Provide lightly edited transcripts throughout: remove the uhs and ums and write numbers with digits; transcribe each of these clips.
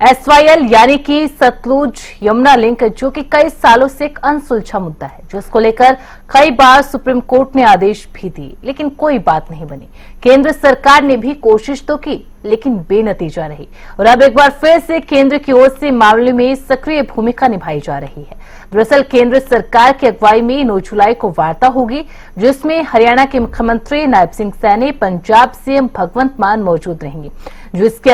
SYL यानी कि Sutlej Yamuna link, जो कि कई सालों से एक अनसुलझा मुद्दा है, जिसको लेकर कई बार सुप्रीम कोर्ट ने आदेश भी दिए, लेकिन कोई बात नहीं बनी। केंद्र सरकार ने भी कोशिश तो की, लेकिन बेनतीजा रही। और अब एक बार फिर से केंद्र की ओर से मामले में सक्रिय भूमिका निभाई जा रही है। दरअसल केंद्र सरकार की अगुवाई में 9 जुलाई को वार्ता होगी, जिसमें हरियाणा के मुख्यमंत्री नायब सिंह सैनी, पंजाब सीएम भगवंत मान मौजूद रहेंगे, जिसकी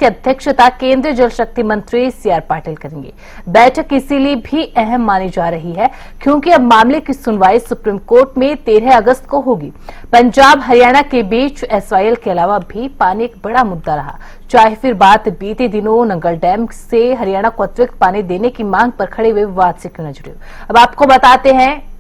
अध्यक्षता केंद्रीय जल शक्ति मंत्री CR पाटिल करेंगे। बैठक इसीलिए भी अहम मानी जा रही है क्योंकि अब मामले की सुनवाई सुप्रीम कोर्ट में 13 अगस्त को होगी। पंजाब हरियाणा के बीच SYL के अलावा भी पानी एक बड़ा मुद्दा रहा, चाहे फिर बात बीते दिनों नंगल डैम से हरियाणा को अतिरिक्त पानी देने की मांग पर खड़े हुए विवाद से क्यों न जुड़े। अब आपको बताते हैं,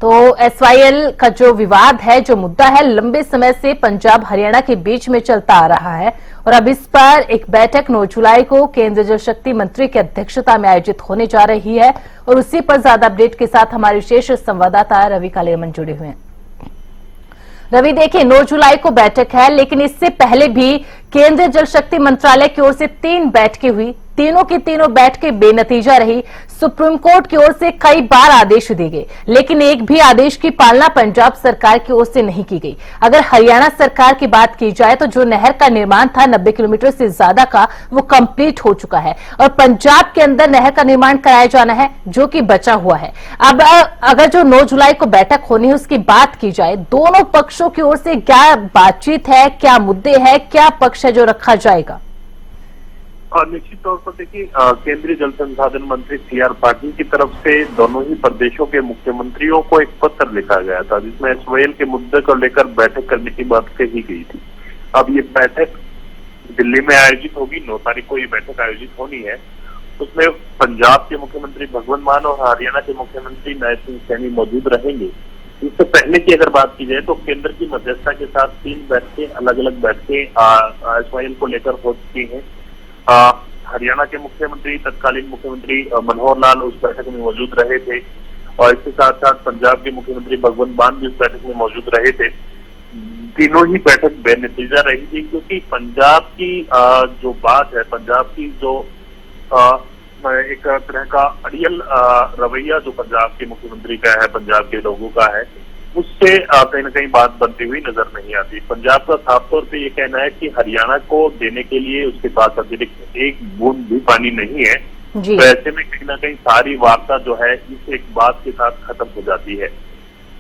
तो SYL का जो विवाद है, जो मुद्दा है, लंबे समय से पंजाब हरियाणा के बीच में चलता आ रहा है और अब इस पर एक बैठक 9 जुलाई को केंद्रीय जल शक्ति मंत्री की अध्यक्षता में आयोजित होने जा रही है। और उसी पर ज्यादा अपडेट के साथ हमारे विशेष संवाददाता रवि कालेरमन जुड़े हुए हैं। रवि, देखिए 9 जुलाई को बैठक है, लेकिन इससे पहले भी केंद्रीय जल शक्ति मंत्रालय की ओर से 3 बैठकें हुई, तीनों की तीनों बैठकें बेनतीजा रही। सुप्रीम कोर्ट की ओर से कई बार आदेश दिए गए, लेकिन एक भी आदेश की पालना पंजाब सरकार की ओर से नहीं की गई। अगर हरियाणा सरकार की बात की जाए तो जो नहर का निर्माण था 90 किलोमीटर से ज्यादा का, वो कंप्लीट हो चुका है और पंजाब के अंदर नहर का निर्माण कराया जाना है, जो कि बचा हुआ है। अब अगर जो 9 जुलाई को बैठक होनी है उसकी बात की जाए, दोनों पक्षों की ओर से क्या बातचीत है, क्या मुद्दे हैं, क्या पक्ष है जो रखा जाएगा? निश्चित तौर पर देखिए, केंद्रीय जल संसाधन मंत्री CR पाटिल की तरफ से दोनों ही प्रदेशों के मुख्यमंत्रियों को एक पत्र लिखा गया था, जिसमें SYL के मुद्दे को लेकर बैठक करने की बात कही गई थी। अब ये बैठक दिल्ली में आयोजित होगी, 9 तारीख को ये बैठक आयोजित होनी है। उसमें पंजाब के मुख्यमंत्री भगवंत मान और हरियाणा के मुख्यमंत्री नायब सिंह सैनी मौजूद रहेंगे। इससे पहले की अगर बात की जाए तो केंद्र की मध्यस्थता के साथ 3 बैठकें, अलग अलग बैठकें SYL को लेकर हो चुकी हैं। हरियाणा के मुख्यमंत्री, तत्कालीन मुख्यमंत्री मनोहर लाल उस बैठक में मौजूद रहे थे और इसके साथ साथ पंजाब के मुख्यमंत्री भगवंत मान भी उस बैठक में मौजूद रहे थे। तीनों ही बैठक बेनतीजा रही थी, क्योंकि पंजाब की जो बात है, पंजाब की जो एक तरह का अड़ियल रवैया जो पंजाब के मुख्यमंत्री का है, पंजाब के लोगों का है, उससे कहीं न कहीं बात बनती हुई नजर नहीं आती। पंजाब का साफ तौर पे ये कहना है कि हरियाणा को देने के लिए उसके पास अतिरिक्त एक बूंद भी पानी नहीं है। तो ऐसे में कहीं न कहीं सारी वार्ता जो है इस एक बात के साथ खत्म हो जाती है।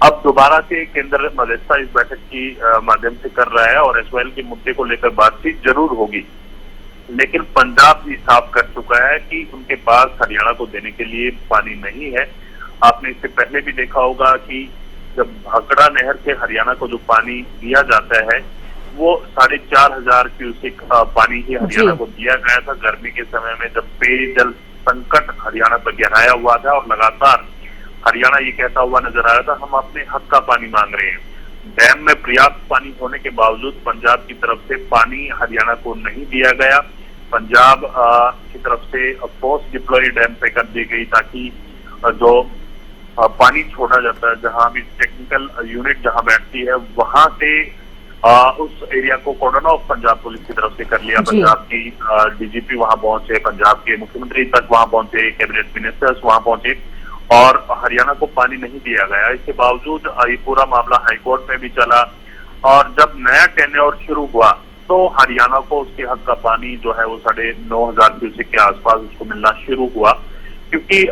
अब दोबारा से केंद्र मध्यस्थता इस बैठक की माध्यम से कर रहा है और SYL के मुद्दे को लेकर बातचीत जरूर होगी, लेकिन पंजाब भी साफ कर चुका है कि उनके पास हरियाणा को देने के लिए पानी नहीं है। आपने इससे पहले भी देखा होगा कि जब भाखड़ा नहर से हरियाणा को जो पानी दिया जाता है, वो 4,500 क्यूसेक पानी ही हरियाणा को दिया गया था गर्मी के समय में, जब पेयजल संकट हरियाणा पर गहराया हुआ था और लगातार हरियाणा ये कहता हुआ नजर आ रहा था, हम अपने हक का पानी मांग रहे हैं। डैम में पर्याप्त पानी होने के बावजूद पंजाब की तरफ से पानी हरियाणा को नहीं दिया गया। पंजाब की तरफ से पोस्ट डिप्लॉय डैम पे कर दी गई, ताकि जो पानी छोड़ा जाता है, जहां भी टेक्निकल यूनिट जहां बैठती है, वहां से उस एरिया को कॉर्डन ऑफ पंजाब पुलिस की तरफ से कर लिया। पंजाब की DGP वहां पहुंचे, पंजाब के मुख्यमंत्री तक वहां पहुंचे, कैबिनेट मिनिस्टर्स वहां पहुंचे और हरियाणा को पानी नहीं दिया गया। इसके बावजूद ये पूरा मामला हाईकोर्ट में भी चला और जब नया टेन्योर शुरू हुआ तो हरियाणा को उसके हक का पानी जो है वो 9,500 क्यूसेक के आसपास उसको मिलना शुरू हुआ, क्योंकि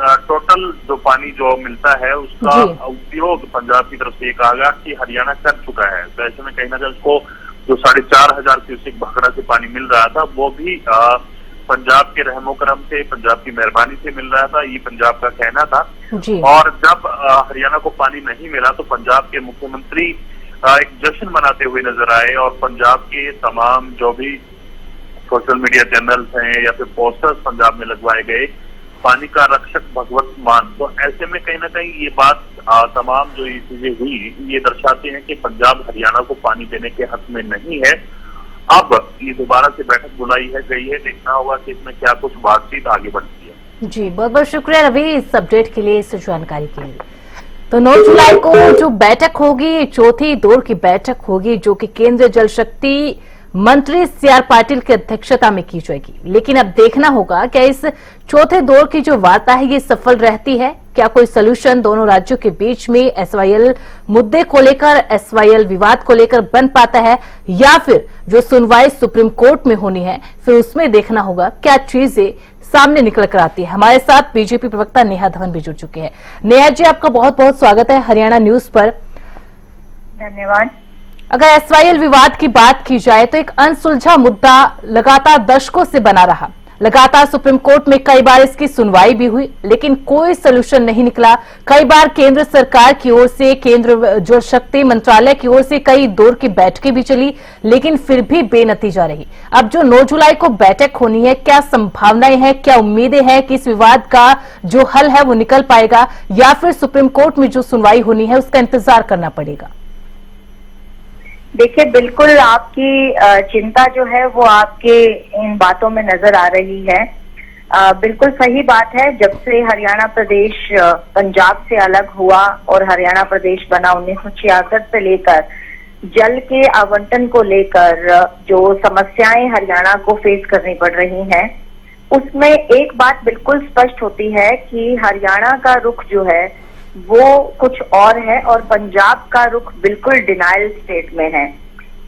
टोटल जो पानी जो मिलता है उसका उपयोग पंजाब की तरफ से ये कहा गया कि हरियाणा कर चुका है। तो ऐसे में कहीं ना कहीं उसको जो 4,500 क्यूसेक भाखड़ा से पानी मिल रहा था, वो भी पंजाब के रहमो करम से, पंजाब की मेहरबानी से मिल रहा था, ये पंजाब का कहना था। और जब हरियाणा को पानी नहीं मिला तो पंजाब के मुख्यमंत्री एक जश्न मनाते हुए नजर आए और पंजाब के तमाम जो भी सोशल मीडिया चैनल्स हैं या फिर पोस्टर्स पंजाब में लगवाए गए, पानी का रक्षक भगवंत मान। तो ऐसे में कहीं ना कहीं ये बात तमाम जो ये चीजें हुई ये दर्शाती हैं कि पंजाब हरियाणा को पानी देने के हक में नहीं है। अब ये दोबारा से बैठक बुलाई है गई है, देखना होगा कि इसमें क्या कुछ बातचीत आगे बढ़ती है। जी, बहुत बहुत शुक्रिया रवि इस अपडेट के लिए, इस जानकारी के लिए। तो 9 जुलाई को जो बैठक होगी, चौथी दौर की बैठक होगी, जो कि केंद्रीय जल शक्ति मंत्री सीआर पाटिल की अध्यक्षता में की जाएगी। लेकिन अब देखना होगा क्या इस चौथे दौर की जो वार्ता है ये सफल रहती है, क्या कोई सोल्यूशन दोनों राज्यों के बीच में एसवाईएल मुद्दे को लेकर, एसवाईएल विवाद को लेकर बन पाता है, या फिर जो सुनवाई सुप्रीम कोर्ट में होनी है फिर उसमें देखना होगा क्या चीजें सामने निकल कर आती है। हमारे साथ बीजेपी प्रवक्ता नेहा धवन भी जुड़ चुके हैं। नेहा जी, आपका बहुत बहुत स्वागत है हरियाणा न्यूज पर। धन्यवाद। अगर एसवाईएल विवाद की बात की जाए तो एक अनसुलझा मुद्दा लगातार दशकों से बना रहा। लगातार सुप्रीम कोर्ट में कई बार इसकी सुनवाई भी हुई, लेकिन कोई सलूशन नहीं निकला। कई बार केंद्र सरकार की ओर से, केंद्र जल शक्ति मंत्रालय की ओर से कई दौर की बैठकें भी चली, लेकिन फिर भी बेनतीजा रही। अब जो 9 जुलाई को बैठक होनी है, क्या संभावनाएं हैं, क्या उम्मीदें हैं कि इस विवाद का जो हल है वो निकल पाएगा, या फिर सुप्रीम कोर्ट में जो सुनवाई होनी है उसका इंतजार करना पड़ेगा? देखिए, बिल्कुल आपकी चिंता जो है वो आपके इन बातों में नजर आ रही है। बिल्कुल सही बात है। जब से हरियाणा प्रदेश पंजाब से अलग हुआ और हरियाणा प्रदेश बना 1966 से लेकर जल के आवंटन को लेकर जो समस्याएं हरियाणा को फेस करनी पड़ रही हैं, उसमें एक बात बिल्कुल स्पष्ट होती है कि हरियाणा का रुख जो है वो कुछ और है और पंजाब का रुख बिल्कुल डिनायल स्टेट में है।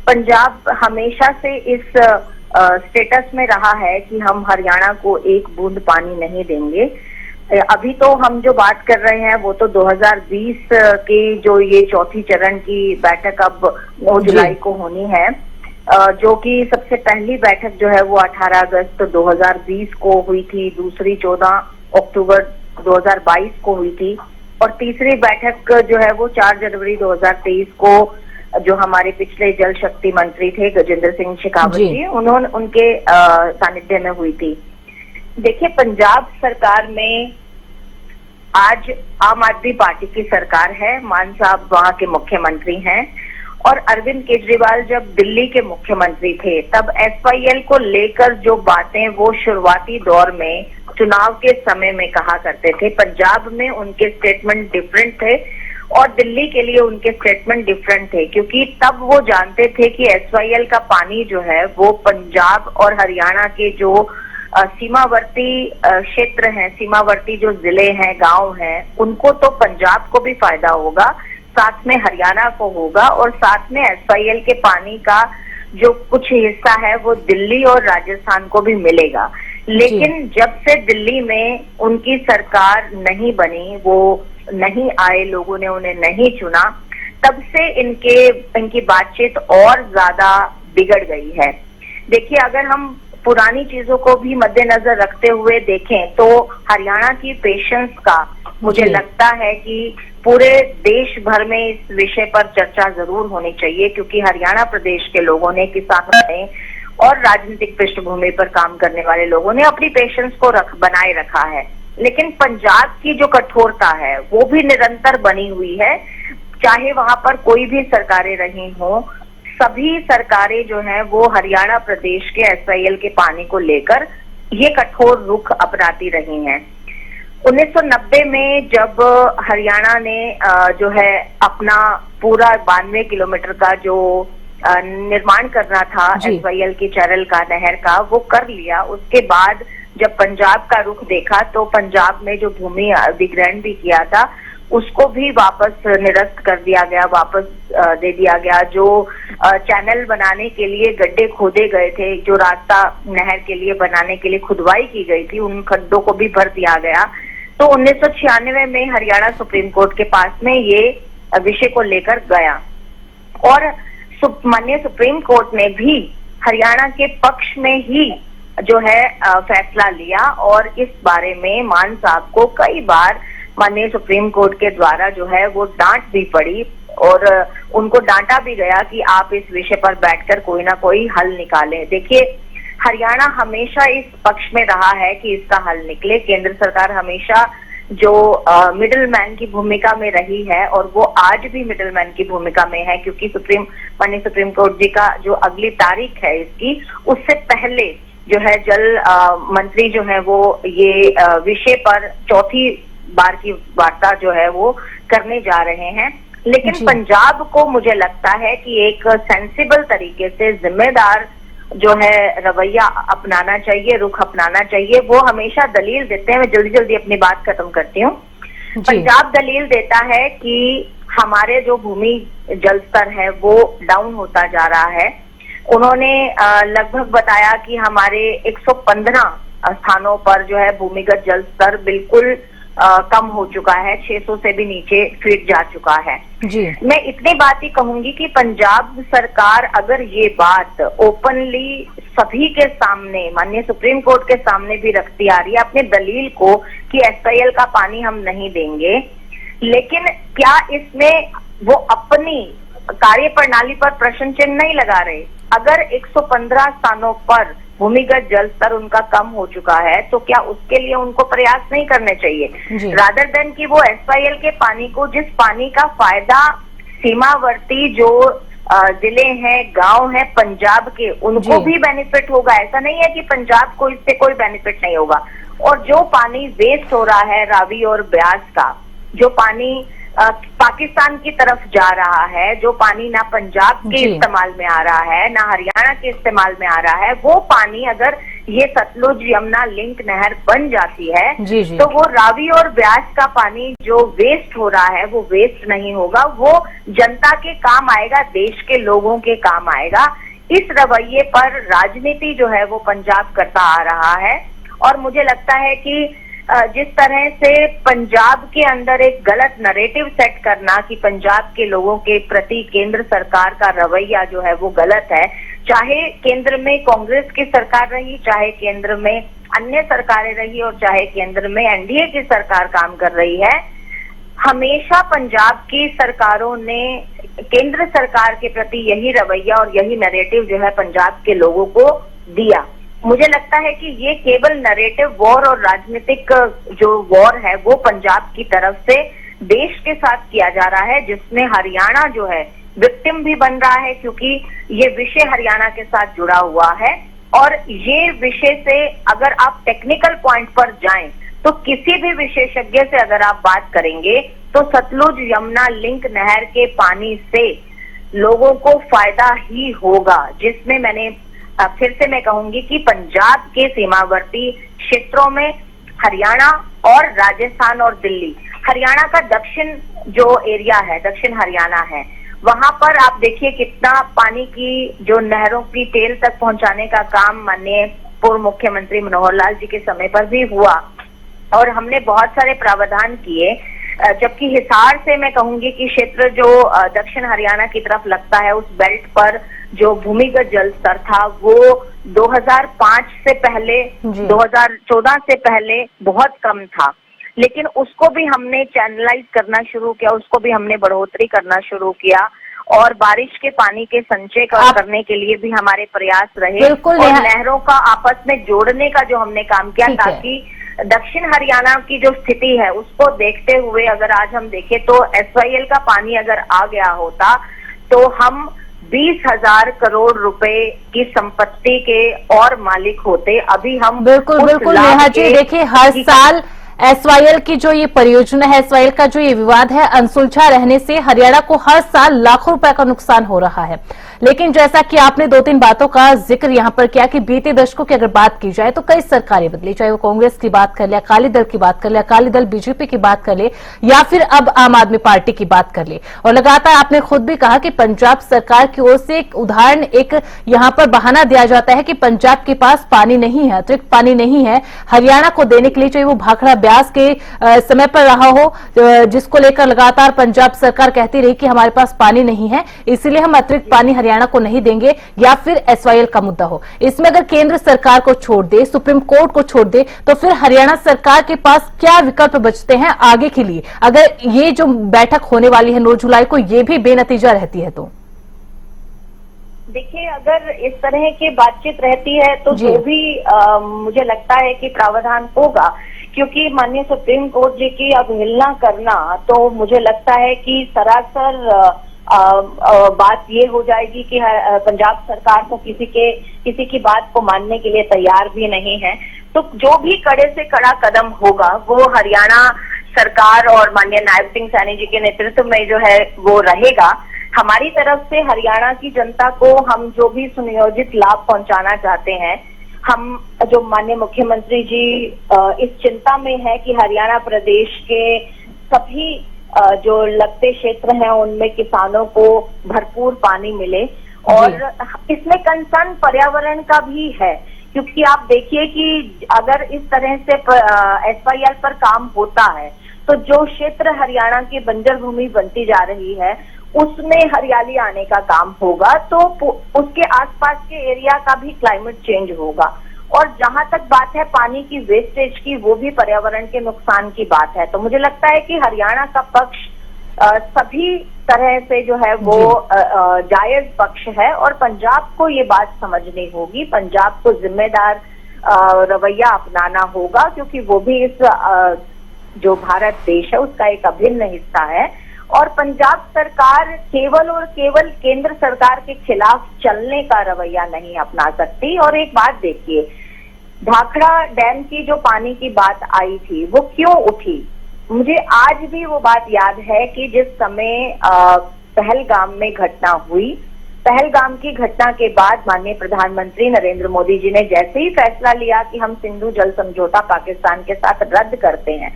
पंजाब हमेशा से इस स्टेटस में रहा है कि हम हरियाणा को एक बूंद पानी नहीं देंगे। अभी तो हम जो बात कर रहे हैं वो तो 2020 के जो ये चौथी चरण की बैठक अब 9 जुलाई को होनी है, जो कि सबसे पहली बैठक जो है वो 18 अगस्त 2020 को हुई थी, दूसरी 14 अक्टूबर 2022 को हुई थी और तीसरी बैठक जो है वो 4 जनवरी 2023 को जो हमारे पिछले जल शक्ति मंत्री थे गजेंद्र सिंह शेखावत जी, उनके सानिध्य में हुई थी। देखिए, पंजाब सरकार में आज आम आदमी पार्टी की सरकार है, मान साहब वहां के मुख्यमंत्री हैं, और अरविंद केजरीवाल जब दिल्ली के मुख्यमंत्री थे तब एसवाईएल को लेकर जो बातें वो शुरुआती दौर में चुनाव के समय में कहा करते थे, पंजाब में उनके स्टेटमेंट डिफरेंट थे और दिल्ली के लिए उनके स्टेटमेंट डिफरेंट थे, क्योंकि तब वो जानते थे कि एसवाईएल का पानी जो है वो पंजाब और हरियाणा के जो सीमावर्ती क्षेत्र हैं, सीमावर्ती जो जिले हैं, गांव हैं, उनको तो पंजाब को भी फायदा होगा, साथ में हरियाणा को होगा और साथ में एसवाईएल के पानी का जो कुछ हिस्सा है वो दिल्ली और राजस्थान को भी मिलेगा। लेकिन जब से दिल्ली में उनकी सरकार नहीं बनी, वो नहीं आए, लोगों ने उन्हें नहीं चुना, तब से इनकी बातचीत और ज्यादा बिगड़ गई है। देखिए, अगर हम पुरानी चीजों को भी मद्देनजर रखते हुए देखें तो हरियाणा की पेशेंस का मुझे लगता है कि पूरे देश भर में इस विषय पर चर्चा जरूर होनी चाहिए, क्योंकि हरियाणा प्रदेश के लोगों ने, किसानों ने और राजनीतिक पृष्ठभूमि पर काम करने वाले लोगों ने अपनी पेशेंस को बनाए रखा है। लेकिन पंजाब की जो कठोरता है वो भी निरंतर बनी हुई है, चाहे वहां पर कोई भी सरकारें रही हो, सभी सरकारें जो हैं वो हरियाणा प्रदेश के एसवाईएल के पानी को लेकर ये कठोर रुख अपनाती रही हैं। 1990 में जब हरियाणा ने जो है अपना पूरा 92 किलोमीटर का जो निर्माण करना था एसवाईएल की चरल का, नहर का, वो कर लिया। उसके बाद जब पंजाब का रुख देखा तो पंजाब में जो भूमि अधिग्रहण भी किया था उसको भी वापस निरस्त कर दिया गया, वापस दे दिया गया। जो चैनल बनाने के लिए गड्ढे खोदे गए थे, जो रास्ता नहर के लिए बनाने के लिए खुदवाई की गई थी, उन खड्डों को भी भर दिया गया। तो 1996 में हरियाणा सुप्रीम कोर्ट के पास में ये विषय को लेकर गया और माननीय सुप्रीम कोर्ट ने भी हरियाणा के पक्ष में ही जो है फैसला लिया और इस बारे में मान साहब को कई बार माननीय सुप्रीम कोर्ट के द्वारा जो है वो डांट भी पड़ी और उनको डांटा भी गया कि आप इस विषय पर बैठकर कोई ना कोई हल निकालें। देखिए, हरियाणा हमेशा इस पक्ष में रहा है कि इसका हल निकले। केंद्र सरकार हमेशा जो मिडिल मैन की भूमिका में रही है और वो आज भी मिडिल मैन की भूमिका में है, क्योंकि माननीय सुप्रीम कोर्ट जी का जो अगली तारीख है इसकी, उससे पहले जो है जल मंत्री जो है वो ये विषय पर चौथी बार की वार्ता जो है वो करने जा रहे हैं। लेकिन पंजाब को मुझे लगता है कि एक सेंसिबल तरीके से जिम्मेदार जो है रवैया अपनाना चाहिए, रुख अपनाना चाहिए। वो हमेशा दलील देते हैं, मैं जल्दी जल्दी अपनी बात खत्म करती हूँ। पंजाब दलील देता है कि हमारे जो भूमि जल स्तर है वो डाउन होता जा रहा है। उन्होंने लगभग बताया कि हमारे 115 स्थानों पर जो है भूमिगत जल स्तर बिल्कुल कम हो चुका है, 600 से भी नीचे फीट जा चुका है। जी। मैं इतनी बात ही कहूंगी कि पंजाब सरकार अगर ये बात ओपनली सभी के सामने, माननीय सुप्रीम कोर्ट के सामने भी रखती आ रही है अपने दलील को कि SYL का पानी हम नहीं देंगे, लेकिन क्या इसमें वो अपनी कार्य प्रणाली पर प्रश्न चिन्ह नहीं लगा रहे? अगर 115 स्थानों पर भूमिगत जल स्तर उनका कम हो चुका है तो क्या उसके लिए उनको प्रयास नहीं करने चाहिए? रादर देन कि वो SYL के पानी को, जिस पानी का फायदा सीमावर्ती जो जिले हैं, गांव हैं पंजाब के, उनको भी बेनिफिट होगा। ऐसा नहीं है कि पंजाब को इससे कोई बेनिफिट नहीं होगा। और जो पानी वेस्ट हो रहा है रावी और ब्यास का, जो पानी पाकिस्तान की तरफ जा रहा है, जो पानी ना पंजाब के इस्तेमाल में आ रहा है ना हरियाणा के इस्तेमाल में आ रहा है, वो पानी अगर ये सतलुज यमुना लिंक नहर बन जाती है तो वो रावी और ब्यास का पानी जो वेस्ट हो रहा है वो वेस्ट नहीं होगा, वो जनता के काम आएगा, देश के लोगों के काम आएगा। इस रवैये पर राजनीति जो है वो पंजाब करता आ रहा है। और मुझे लगता है कि जिस तरह से पंजाब के अंदर एक गलत नैरेटिव सेट करना कि पंजाब के लोगों के प्रति केंद्र सरकार का रवैया जो है वो गलत है, चाहे केंद्र में कांग्रेस की सरकार रही, चाहे केंद्र में अन्य सरकारें रही और चाहे केंद्र में NDA की सरकार काम कर रही है, हमेशा पंजाब की सरकारों ने केंद्र सरकार के प्रति यही रवैया और यही नैरेटिव जो है पंजाब के लोगों को दिया। मुझे लगता है कि ये केवल नैरेटिव वॉर और राजनीतिक जो वॉर है वो पंजाब की तरफ से देश के साथ किया जा रहा है, जिसमें हरियाणा जो है विक्टिम भी बन रहा है, क्योंकि ये विषय हरियाणा के साथ जुड़ा हुआ है। और ये विषय से अगर आप टेक्निकल पॉइंट पर जाएं तो किसी भी विशेषज्ञ से अगर आप बात करेंगे तो सतलुज यमुना लिंक नहर के पानी से लोगों को फायदा ही होगा, जिसमें मैंने फिर से मैं कहूंगी कि पंजाब के सीमावर्ती क्षेत्रों में हरियाणा और राजस्थान और दिल्ली, हरियाणा का दक्षिण जो एरिया है, दक्षिण हरियाणा है, वहां पर आप देखिए कितना पानी की जो नहरों की टेल तक पहुंचाने का काम माननीय पूर्व मुख्यमंत्री मनोहर लाल जी के समय पर भी हुआ और हमने बहुत सारे प्रावधान किए। जबकि हिसार से मैं कहूंगी कि क्षेत्र जो दक्षिण हरियाणा की तरफ लगता है, उस बेल्ट पर जो भूमिगत जल स्तर था वो 2005 से पहले, 2014 से पहले बहुत कम था, लेकिन उसको भी हमने चैनलाइज करना शुरू किया, उसको भी हमने बढ़ोतरी करना शुरू किया और बारिश के पानी के संचय करने के लिए भी हमारे प्रयास रहे और नहरों का आपस में जोड़ने का जो हमने काम किया, ताकि दक्षिण हरियाणा की जो स्थिति है उसको देखते हुए अगर आज हम देखें तो SYL का पानी अगर आ गया होता तो हम 20,000 करोड़ रुपए की संपत्ति के और मालिक होते। अभी हम बिल्कुल नेहा जी, देखिए हर साल SYL की जो ये परियोजना है, SYL का जो ये विवाद है, अनसुलझा रहने से हरियाणा को हर साल लाखों रुपए का नुकसान हो रहा है। लेकिन जैसा कि आपने 2-3 बातों का जिक्र यहां पर किया कि बीते दशकों की अगर बात की जाए तो कई सरकारें बदली, चाहे वो कांग्रेस की बात कर ले, अकाली दल की बात कर ले, अकाली दल बीजेपी की बात कर ले या फिर अब आम आदमी पार्टी की बात कर ले। और लगातार आपने खुद भी कहा कि पंजाब सरकार की ओर से एक उदाहरण, एक यहां पर बहाना दिया जाता है कि पंजाब के पास पानी नहीं है, अतिरिक्त पानी नहीं है हरियाणा को देने के लिए, चाहे वो भाखड़ा ब्यास के समय पर रहा हो, जिसको लेकर लगातार पंजाब सरकार कहती रही कि हमारे पास पानी नहीं है इसलिए हम अतिरिक्त पानी हरियाणा को नहीं देंगे, या फिर SYL का मुद्दा हो। इसमें अगर केंद्र सरकार को छोड़ दे, सुप्रीम कोर्ट को छोड़ दे, तो फिर हरियाणा सरकार के पास क्या विकल्प बचते हैं आगे के लिए, अगर ये जो बैठक होने वाली है 9 जुलाई को ये भी बेनतीजा रहती है तो? देखिए, अगर इस तरह की बातचीत रहती है तो जो भी मुझे लगता है कि प्रावधान होगा, क्योंकि माननीय सुप्रीम कोर्ट जी की अवहेलना करना तो मुझे लगता है कि सरासर बात ये हो जाएगी कि पंजाब सरकार को किसी की बात को मानने के लिए तैयार भी नहीं है। तो जो भी कड़े से कड़ा कदम होगा वो हरियाणा सरकार और माननीय नायब सिंह सैनी जी के नेतृत्व में जो है वो रहेगा। हमारी तरफ से हरियाणा की जनता को हम जो भी सुनियोजित लाभ पहुंचाना चाहते हैं, हम जो माननीय मुख्यमंत्री जी इस चिंता में है कि हरियाणा प्रदेश के सभी जो लगते क्षेत्र हैं उनमें किसानों को भरपूर पानी मिले, और इसमें कंसर्न पर्यावरण का भी है, क्योंकि आप देखिए कि अगर इस तरह से SYL पर काम होता है तो जो क्षेत्र हरियाणा की बंजर भूमि बनती जा रही है उसमें हरियाली आने का काम होगा, तो उसके आसपास के एरिया का भी क्लाइमेट चेंज होगा। और जहां तक बात है पानी की वेस्टेज की, वो भी पर्यावरण के नुकसान की बात है। तो मुझे लगता है कि हरियाणा का पक्ष सभी तरह से जो है वो जायज पक्ष है, और पंजाब को ये बात समझनी होगी, पंजाब को जिम्मेदार रवैया अपनाना होगा, क्योंकि वो भी इस जो भारत देश है उसका एक अभिन्न हिस्सा है। और पंजाब सरकार केवल और केवल केंद्र सरकार के खिलाफ चलने का रवैया नहीं अपना सकती। और एक बात देखिए, भाखड़ा डैम की जो पानी की बात आई थी वो क्यों उठी, मुझे आज भी वो बात याद है कि जिस समय पहलगाम में घटना हुई, पहलगाम की घटना के बाद माननीय प्रधानमंत्री नरेंद्र मोदी जी ने जैसे ही फैसला लिया कि हम सिंधु जल समझौता पाकिस्तान के साथ रद्द करते हैं,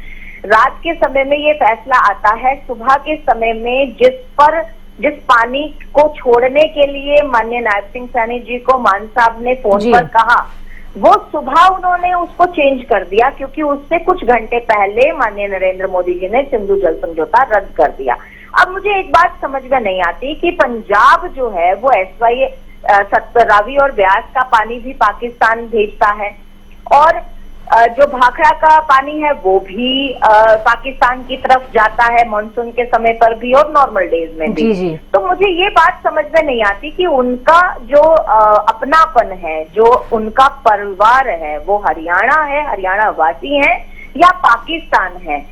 रात के समय में ये फैसला आता है, सुबह के समय में जिस पानी को छोड़ने के लिए माननीय नायब सिंह सैनी जी को मान साहब ने फोन पर कहा, वो सुबह उन्होंने उसको चेंज कर दिया, क्योंकि उससे कुछ घंटे पहले माननीय नरेंद्र मोदी जी ने सिंधु जल समझौता रद्द कर दिया। अब मुझे एक बात समझ में नहीं आती कि पंजाब जो है वो रावी और ब्यास का पानी भी पाकिस्तान भेजता है, और जो भाखड़ा का पानी है वो भी पाकिस्तान की तरफ जाता है मानसून के समय पर भी और नॉर्मल डेज में भी। जी। तो मुझे ये बात समझ में नहीं आती कि उनका जो अपनापन है, जो उनका परिवार है, वो हरियाणा है, हरियाणा वासी है या पाकिस्तान है।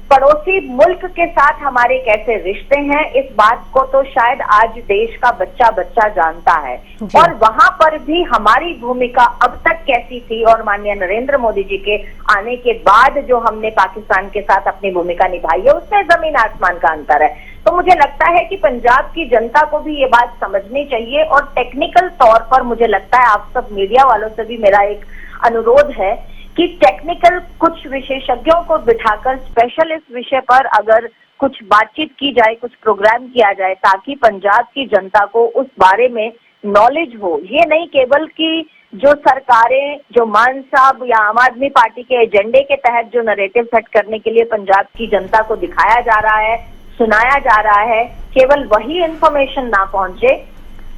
पड़ोसी मुल्क के साथ हमारे कैसे रिश्ते हैं, इस बात को तो शायद आज देश का बच्चा बच्चा जानता है। और वहां पर भी हमारी भूमिका अब तक कैसी थी, और माननीय नरेंद्र मोदी जी के आने के बाद जो हमने पाकिस्तान के साथ अपनी भूमिका निभाई है, उसमें जमीन आसमान का अंतर है। तो मुझे लगता है कि पंजाब की जनता को भी ये बात समझनी चाहिए, और टेक्निकल तौर पर मुझे लगता है आप सब मीडिया वालों से भी मेरा एक अनुरोध है कि टेक्निकल कुछ विशेषज्ञों को बिठाकर स्पेशल इस विषय पर अगर कुछ बातचीत की जाए, कुछ प्रोग्राम किया जाए, ताकि पंजाब की जनता को उस बारे में नॉलेज हो। ये नहीं केवल कि जो सरकारें, जो मान साहब या आम आदमी पार्टी के एजेंडे के तहत जो नैरेटिव सेट करने के लिए पंजाब की जनता को दिखाया जा रहा है, सुनाया जा रहा है, केवल वही इंफॉर्मेशन ना पहुंचे,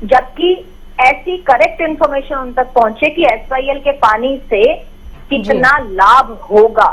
जबकि ऐसी करेक्ट इंफॉर्मेशन उन तक पहुंचे कि SYL के पानी से कितना लाभ होगा,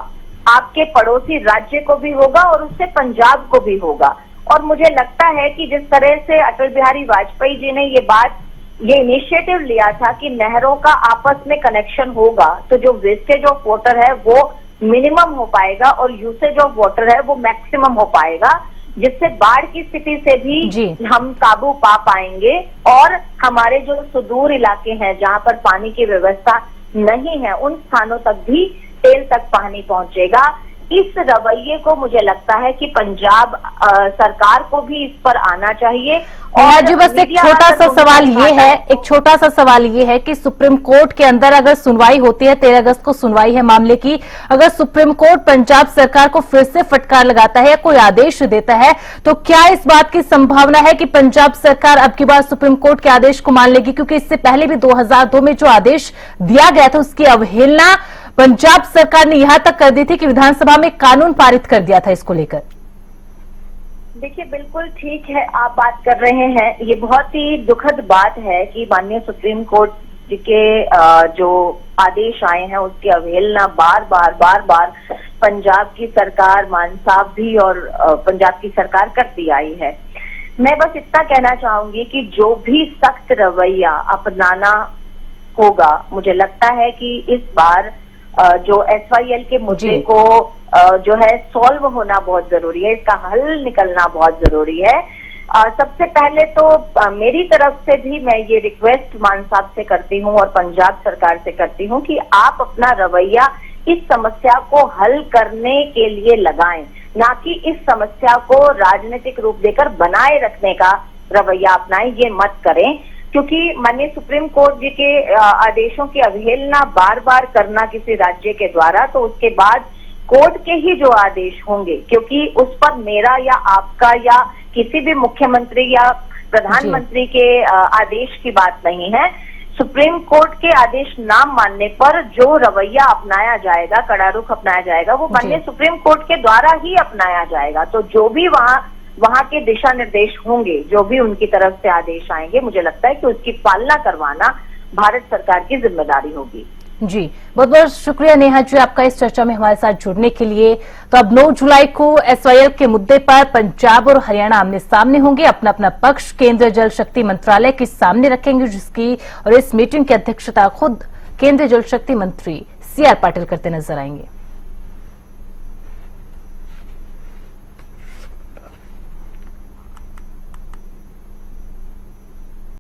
आपके पड़ोसी राज्य को भी होगा और उससे पंजाब को भी होगा। और मुझे लगता है कि जिस तरह से अटल बिहारी वाजपेयी जी ने ये इनिशिएटिव लिया था कि नहरों का आपस में कनेक्शन होगा, तो जो वेस्टेज ऑफ वाटर है वो मिनिमम हो पाएगा और यूसेज ऑफ वाटर है वो मैक्सिमम हो पाएगा, जिससे बाढ़ की स्थिति से भी हम काबू पा पाएंगे। और हमारे जो सुदूर इलाके हैं जहां पर पानी की व्यवस्था नहीं है, उन स्थानों तक भी तेल तक पानी पहुंचेगा। इस रवैये को मुझे लगता है कि पंजाब सरकार को भी इस पर आना चाहिए। और जी बस एक छोटा सा सवाल ये है कि सुप्रीम कोर्ट के अंदर अगर सुनवाई होती है, 13 अगस्त को सुनवाई है मामले की, अगर सुप्रीम कोर्ट पंजाब सरकार को फिर से फटकार लगाता है या कोई आदेश देता है, तो क्या इस बात की संभावना है कि पंजाब सरकार अब की बार सुप्रीम कोर्ट के आदेश को मान लेगी? क्योंकि इससे पहले भी 2002 में जो आदेश दिया गया था उसकी अवहेलना पंजाब सरकार ने यहां तक कर दी थी कि विधानसभा में कानून पारित कर दिया था इसको लेकर। देखिए, बिल्कुल ठीक है आप बात कर रहे हैं। ये बहुत ही दुखद बात है कि माननीय सुप्रीम कोर्ट के जो आदेश आए हैं उसकी अवहेलना बार बार पंजाब की सरकार, मान साहब भी और पंजाब की सरकार करती आई है। मैं बस इतना कहना चाहूंगी कि जो भी सख्त रवैया अपनाना होगा, मुझे लगता है कि इस बार जो SYL के मुद्दे को जो है सॉल्व होना बहुत जरूरी है, इसका हल निकलना बहुत जरूरी है। सबसे पहले तो मेरी तरफ से भी मैं ये रिक्वेस्ट मान साहब से करती हूँ और पंजाब सरकार से करती हूँ कि आप अपना रवैया इस समस्या को हल करने के लिए लगाएं, ना कि इस समस्या को राजनीतिक रूप देकर बनाए रखने का रवैया अपनाएं। ये मत करें, क्योंकि माननीय सुप्रीम कोर्ट जी के आदेशों की अवहेलना बार बार करना किसी राज्य के द्वारा, तो उसके बाद कोर्ट के ही जो आदेश होंगे, क्योंकि उस पर मेरा या आपका या किसी भी मुख्यमंत्री या प्रधानमंत्री के आदेश की बात नहीं है। सुप्रीम कोर्ट के आदेश ना मानने पर जो रवैया अपनाया जाएगा, कड़ा रुख अपनाया जाएगा, वो माननीय सुप्रीम कोर्ट के द्वारा ही अपनाया जाएगा। तो जो भी वहाँ के दिशा निर्देश होंगे, जो भी उनकी तरफ से आदेश आएंगे, मुझे लगता है कि उसकी पालना करवाना भारत सरकार की जिम्मेदारी होगी। जी, बहुत बहुत शुक्रिया नेहा जी आपका इस चर्चा में हमारे साथ जुड़ने के लिए। तो अब 9 जुलाई को एसवाईएल के मुद्दे पर पंजाब और हरियाणा आमने सामने होंगे, अपना अपना पक्ष केंद्रीय जल शक्ति मंत्रालय के सामने रखेंगे, जिसकी और इस मीटिंग की अध्यक्षता खुद केंद्रीय जल शक्ति मंत्री CR पाटिल करते नजर आएंगे।